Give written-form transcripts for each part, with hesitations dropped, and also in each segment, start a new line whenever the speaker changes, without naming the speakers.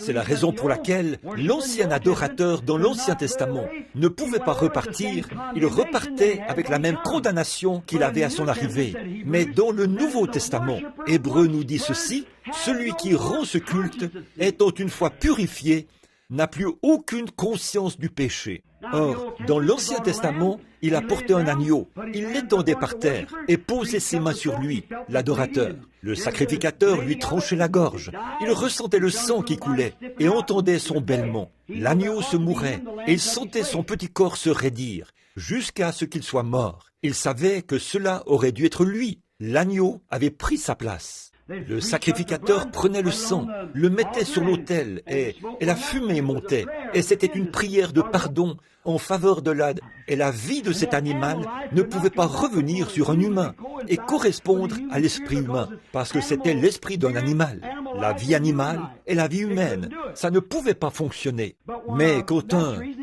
C'est la raison pour laquelle l'ancien adorateur dans l'Ancien Testament ne pouvait pas repartir. Il repartait avec la même condamnation qu'il avait à son arrivée. Mais dans le Nouveau Testament, Hébreux nous dit ceci: celui qui rend ce culte, étant une fois purifié, n'a plus aucune conscience du péché. Or, dans l'Ancien Testament, il apportait un agneau, il l'étendait par terre et posait ses mains sur lui, l'adorateur. Le sacrificateur lui tranchait la gorge, il ressentait le sang qui coulait et entendait son bêlement. L'agneau se mourait et il sentait son petit corps se raidir, jusqu'à ce qu'il soit mort. Il savait que cela aurait dû être lui. L'agneau avait pris sa place. Le sacrificateur prenait le sang, le mettait sur l'autel et la fumée montait. Et c'était une prière de pardon en faveur de l'âne. Et la vie de cet animal ne pouvait pas revenir sur un humain et correspondre à l'esprit humain, parce que c'était l'esprit d'un animal. La vie animale et la vie humaine, ça ne pouvait pas fonctionner. Mais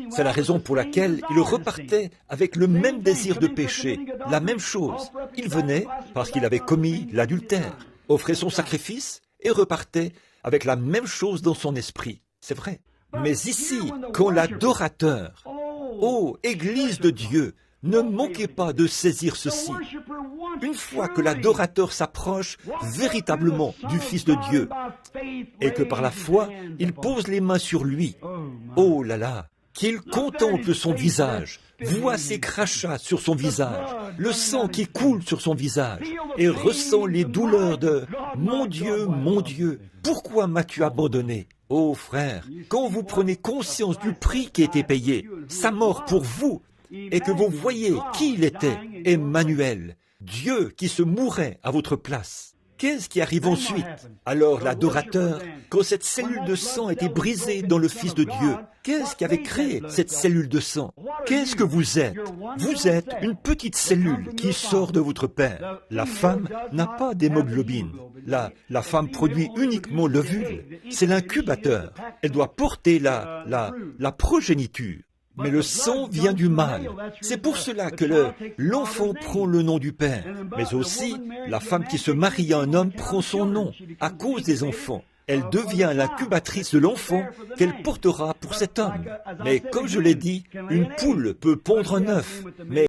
c'est la raison pour laquelle il repartait avec le même désir de péché, la même chose. Il venait parce qu'il avait commis l'adultère, offrait son sacrifice et repartait avec la même chose dans son esprit. C'est vrai. Mais ici, quand l'adorateur, ô Église de Dieu, ne manquez pas de saisir ceci. Une fois que l'adorateur s'approche véritablement du Fils de Dieu et que par la foi, il pose les mains sur lui, oh là là, qu'il contemple son visage, voit ses crachats sur son visage, le sang qui coule sur son visage, et ressent les douleurs de « Mon Dieu, pourquoi m'as-tu abandonné ?» Oh frère, quand vous prenez conscience du prix qui a été payé, sa mort pour vous, et que vous voyez qui il était, Emmanuel, Dieu qui se mourait à votre place, qu'est-ce qui arrive ensuite? Alors l'adorateur, quand cette cellule de sang était brisée dans le Fils de Dieu, qu'est-ce qui avait créé cette cellule de sang? Qu'est-ce que vous êtes? Vous êtes une petite cellule qui sort de votre Père. La femme n'a pas d'hémoglobine. La femme produit uniquement l'ovule. C'est l'incubateur. Elle doit porter la progéniture. Mais le sang vient du mâle. C'est pour cela que l'enfant prend le nom du père. Mais aussi, la femme qui se marie à un homme prend son nom à cause des enfants. Elle devient l'incubatrice de l'enfant qu'elle portera pour cet homme. Mais comme je l'ai dit, une poule peut pondre un œuf, mais